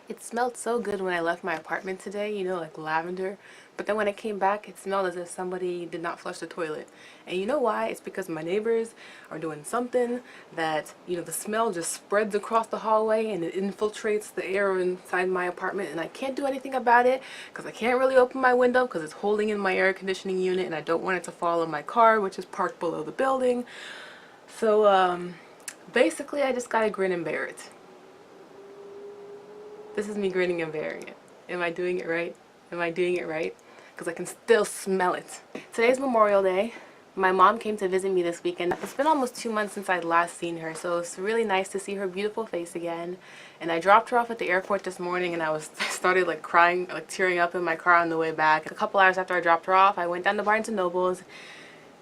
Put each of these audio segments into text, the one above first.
It smelled so good when I left my apartment today, you know, like lavender. But then when I came back, it smelled as if somebody did not flush the toilet. And you know why? It's because my neighbors are doing something that, you know, the smell just spreads across the hallway and it infiltrates the air inside my apartment. And I can't do anything about it because I can't really open my window because it's holding in my air conditioning unit and I don't want it to fall on my car, which is parked below the building. So, basically, I just gotta grin and bear it. This is me grinning and bearing it. Am I doing it right? Am I doing it right? Because I can still smell it. Today's Memorial Day. My mom came to visit me this weekend. It's been almost 2 months since I'd last seen her, so it's really nice to see her beautiful face again. And I dropped her off at the airport this morning and I started like crying, like tearing up in my car on the way back. A couple hours after I dropped her off, I went down to Barnes& and Noble's.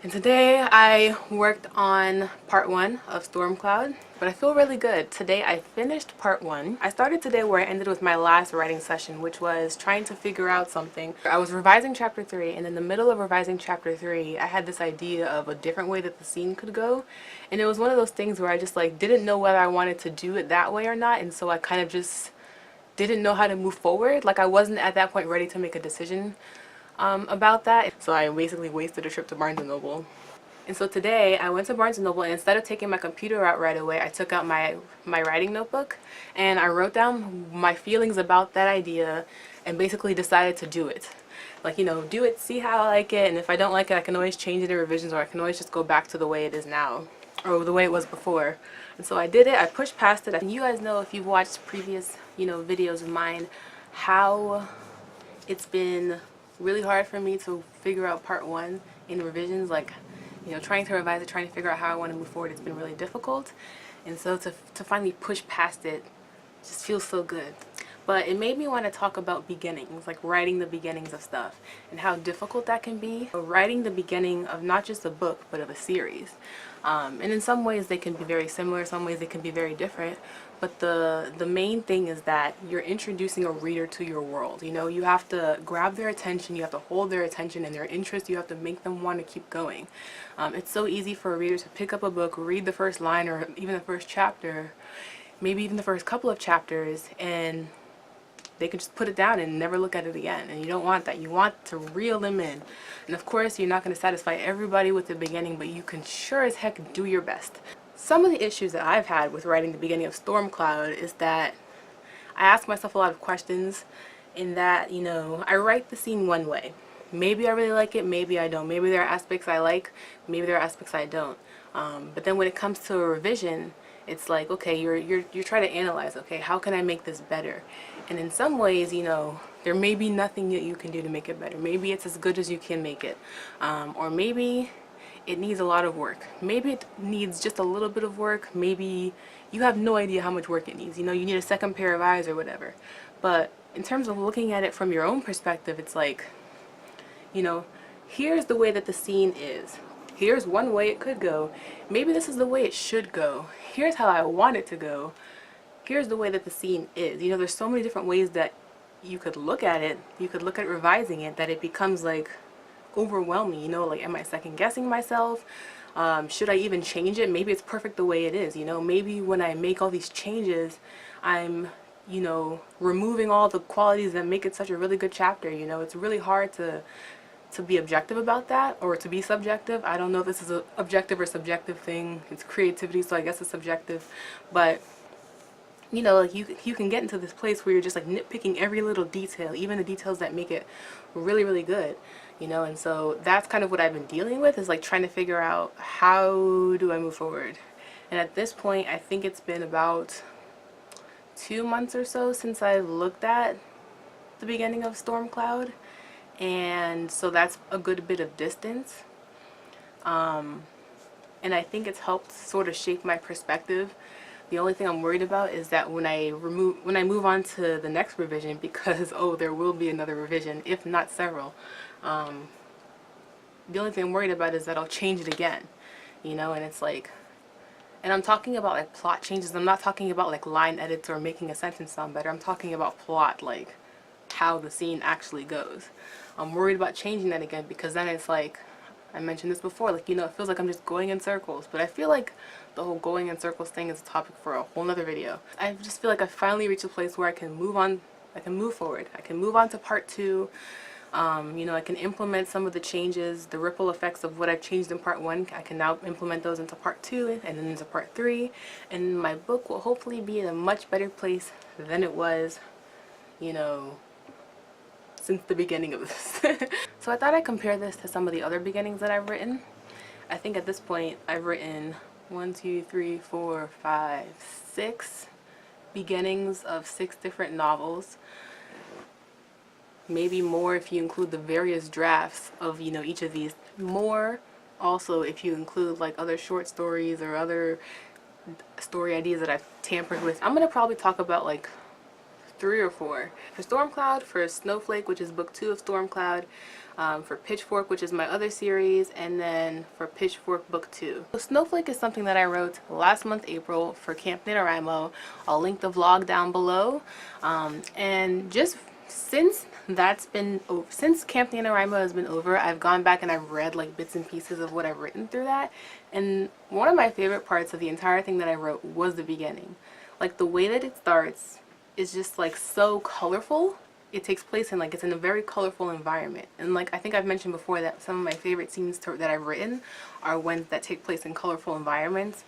And today I worked on part 1 of Storm Cloud, but I feel really good. Today I finished part 1. I started today where I ended with my last writing session, which was trying to figure out something. I was revising chapter 3, and in the middle of revising chapter 3, I had this idea of a different way that the scene could go. And it was one of those things where I just like didn't know whether I wanted to do it that way or not, and so I kind of just didn't know how to move forward. Like I wasn't at that point ready to make a decision about that. So I basically wasted a trip to Barnes& and Noble. And so today I went to Barnes& and Noble and instead of taking my computer out right away, I took out my writing notebook and I wrote down my feelings about that idea and basically decided to do it. Like, you know, do it, see how I like it, and if I don't like it, I can always change it in revisions or I can always just go back to the way it is now or the way it was before. And so I did it, I pushed past it. And you guys know if you've watched previous, you know, videos of mine, how it's been really hard for me to figure out part 1 in revisions, like, you know, trying to revise it, trying to figure out how I want to move forward. It's been really difficult, and so to finally push past it just feels so good. But it made me want to talk about beginnings, like writing the beginnings of stuff and how difficult that can be. Writing the beginning of not just a book but of a series. And in some ways they can be very similar, some ways they can be very different. But the main thing is that you're introducing a reader to your world. You know, you have to grab their attention, you have to hold their attention and their interest, you have to make them want to keep going. It's so easy for a reader to pick up a book, read the first line or even the first chapter, maybe even the first couple of chapters, and they can just put it down and never look at it again. And you don't want that. You want to reel them in. And of course, you're not going to satisfy everybody with the beginning, but you can sure as heck do your best. Some of the issues that I've had with writing the beginning of Storm Cloud is that I ask myself a lot of questions in that, you know, I write the scene one way. Maybe I really like it, maybe I don't. Maybe there are aspects I like, maybe there are aspects I don't. But then when it comes to a revision, it's like, okay, you're trying to analyze, okay, how can I make this better? And in some ways, you know, there may be nothing that you can do to make it better. Maybe it's as good as you can make it. Or maybe it needs a lot of work. Maybe it needs just a little bit of work. Maybe you have no idea how much work it needs. You know, you need a second pair of eyes or whatever. But in terms of looking at it from your own perspective, it's like, you know, here's the way that the scene is. Here's one way it could go. Maybe this is the way it should go. Here's how I want it to go. Here's the way that the scene is. You know, there's so many different ways that you could look at it. You could look at revising it that it becomes like overwhelming. You know, like, am I second guessing myself? Should I even change it? Maybe it's perfect the way it is. You know, maybe when I make all these changes, I'm, you know, removing all the qualities that make it such a really good chapter. You know, it's really hard to be objective about that, or to be subjective. I don't know if this is an objective or subjective thing. It's creativity, so I guess it's subjective. But you know, like you can get into this place where you're just like nitpicking every little detail, even the details that make it really, really good. You know, and so that's kind of what I've been dealing with, is like trying to figure out how do I move forward. And at this point, I think it's been about 2 months or so since I've looked at the beginning of Storm Cloud, and so that's a good bit of distance. And I think it's helped sort of shape my perspective. The only thing I'm worried about is that when I move on to the next revision, because oh, there will be another revision, if not several. The only thing I'm worried about is that I'll change it again, you know, and it's like, and I'm talking about like plot changes. I'm not talking about like line edits or making a sentence sound better. I'm talking about plot, like how the scene actually goes. I'm worried about changing that again, because then it's like I mentioned this before, like, you know, it feels like I'm just going in circles, but I feel like the whole going in circles thing is a topic for a whole nother video. I just feel like I finally reached a place where I can move on, I can move forward. I can move on to part 2. You know, I can implement some of the changes, the ripple effects of what I've changed in part 1. I can now implement those into part 2 and then into part 3. And my book will hopefully be in a much better place than it was, you know, since the beginning of this. So I thought I'd compare this to some of the other beginnings that I've written. I think at this point I've written 1, 2, 3, 4, 5, 6 beginnings of 6 different novels. Maybe more if you include the various drafts of, you know, each of these. More also if you include like other short stories or other story ideas that I've tampered with. I'm gonna probably talk about like 3 or 4. For Stormcloud, for Snowflake, which is book 2 of Stormcloud, for Pitchfork, which is my other series, and then for Pitchfork book 2. So Snowflake is something that I wrote last month, April, for Camp NaNo. I'll link the vlog down below. And just since Camp NaNo has been over, I've gone back and I've read like bits and pieces of what I've written through that. And one of my favorite parts of the entire thing that I wrote was the beginning. Like the way that it starts is just like so colorful. It takes place in like, it's in a very colorful environment, and like I think I've mentioned before that some of my favorite scenes that I've written are ones that take place in colorful environments,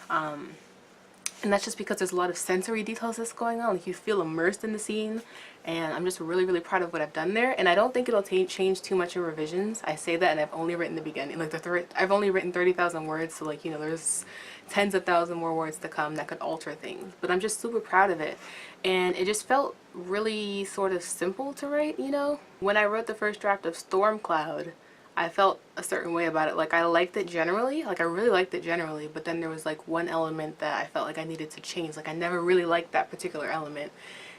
and that's just because there's a lot of sensory details that's going on. Like you feel immersed in the scene, and I'm just really proud of what I've done there. And I don't think it'll change too much in revisions. I say that, and I've only written the beginning. Like I've only written 30,000 words, so like, you know, there's tens of thousands more words to come that could alter things. But I'm just super proud of it, and it just felt really sort of simple to write. You know, when I wrote the first draft of Stormcloud, I felt a certain way about it. Like I liked it generally, like I really liked it generally, but then there was like one element that I felt like I needed to change. Like I never really liked that particular element,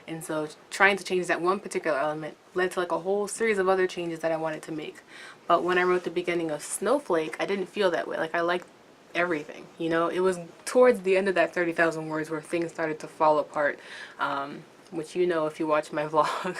and so trying to change that one particular element led to like a whole series of other changes that I wanted to make. But when I wrote the beginning of Snowflake, I didn't feel that way. Like I liked everything, you know. It was towards the end of that 30,000 words where things started to fall apart, which you know if you watch my vlog.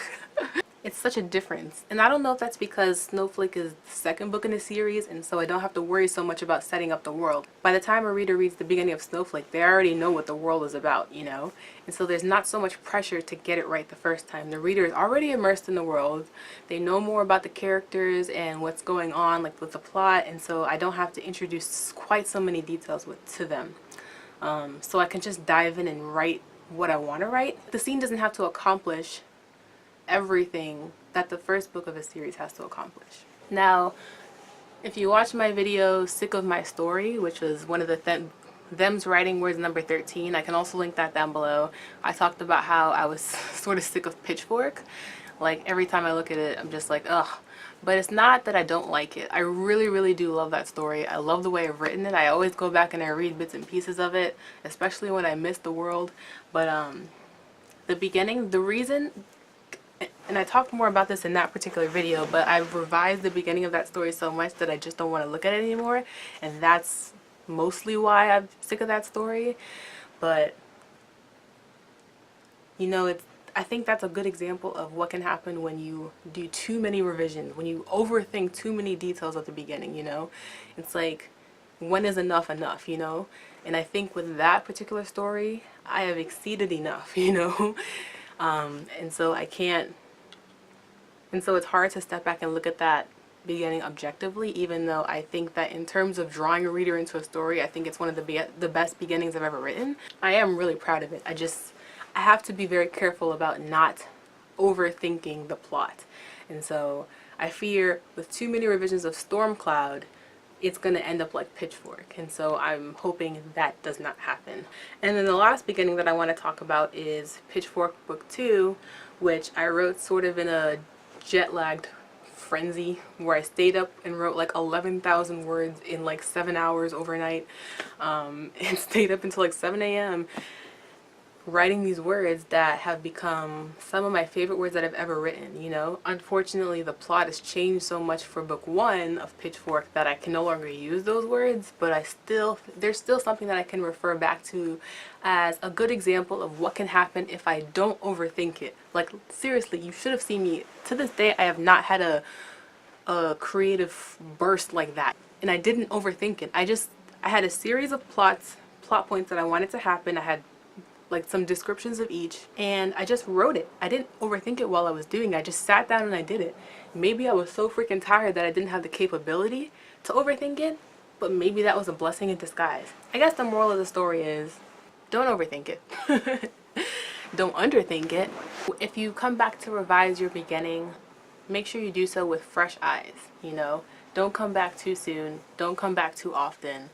It's such a difference. And I don't know if that's because Snowflake is the second book in the series, and so I don't have to worry so much about setting up the world. By the time a reader reads the beginning of Snowflake, they already know what the world is about, you know? And so there's not so much pressure to get it right the first time. The reader is already immersed in the world. They know more about the characters and what's going on, like with the plot, and so I don't have to introduce quite so many details to them. So I can just dive in and write what I want to write. The scene doesn't have to accomplish everything that the first book of a series has to accomplish. Now, if you watch my video Sick of My Story, which was one of the them's writing words number 13, I can also link that down below. I talked about how I was sort of sick of Pitchfork. Like every time I look at it, I'm just like, ugh. But it's not that I don't like it. I really do love that story. I love the way I've written it. I always go back and I read bits and pieces of it, especially when I miss the world. But the beginning, the reason, and I talked more about this in that particular video, but I've revised the beginning of that story so much that I just don't want to look at it anymore, and that's mostly why I'm sick of that story. But you know, I think that's a good example of what can happen when you do too many revisions, when you overthink too many details at the beginning, you know? It's like, when is enough, you know? And I think with that particular story, I have exceeded enough, you know? And so I can't, and so it's hard to step back and look at that beginning objectively, even though I think that in terms of drawing a reader into a story, I think it's one of the best beginnings I've ever written. I am really proud of it. I have to be very careful about not overthinking the plot. And so I fear with too many revisions of Stormcloud, it's going to end up like Pitchfork. And so I'm hoping that does not happen. And then the last beginning that I want to talk about is Pitchfork book 2, which I wrote sort of in a jet-lagged frenzy where I stayed up and wrote like 11,000 words in like 7 hours overnight, and stayed up until like 7 a.m. writing these words that have become some of my favorite words that I've ever written, you know. Unfortunately, the plot has changed so much for book 1 of Pitchfork that I can no longer use those words, but there's still something that I can refer back to as a good example of what can happen if I don't overthink it. Like seriously, you should have seen me. To this day, I have not had a a creative burst like that. And I didn't overthink it. I had a series of plot points that I wanted to happen. I had like some descriptions of each, and I just wrote it. I didn't overthink it while I was doing it. I just sat down and I did it. Maybe I was so freaking tired that I didn't have the capability to overthink it, but maybe that was a blessing in disguise. I guess the moral of the story is, don't overthink it. Don't underthink it. If you come back to revise your beginning, make sure you do so with fresh eyes, you know? Don't come back too soon. Don't come back too often.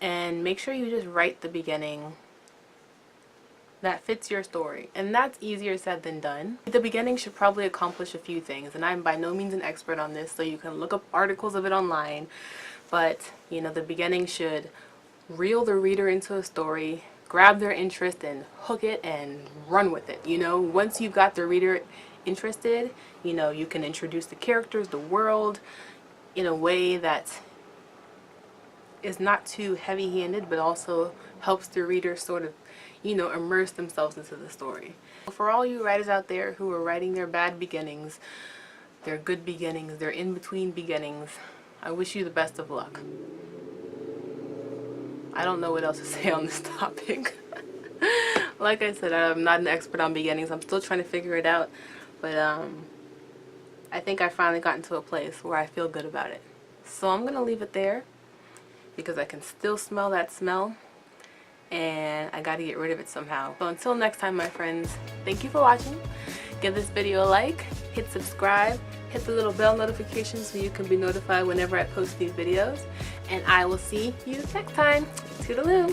And make sure you just write the beginning that fits your story. And that's easier said than done. The beginning should probably accomplish a few things, and I'm by no means an expert on this, so you can look up articles of it online. But, you know, the beginning should reel the reader into a story, grab their interest and hook it and run with it. You know, once you've got the reader interested, you know, you can introduce the characters, the world, in a way that is not too heavy-handed, but also helps the reader sort of, you know, immerse themselves into the story. For all you writers out there who are writing their bad beginnings, their good beginnings, their in-between beginnings, I wish you the best of luck. I don't know what else to say on this topic. Like I said, I'm not an expert on beginnings. I'm still trying to figure it out. But I think I finally gotten to a place where I feel good about it. So I'm going to leave it there because I can still smell that smell. And I got to get rid of it somehow. So until next time, my friends, thank you for watching. Give this video a like, hit subscribe, hit the little bell notification so you can be notified whenever I post these videos. And I will see you next time. Toodaloo.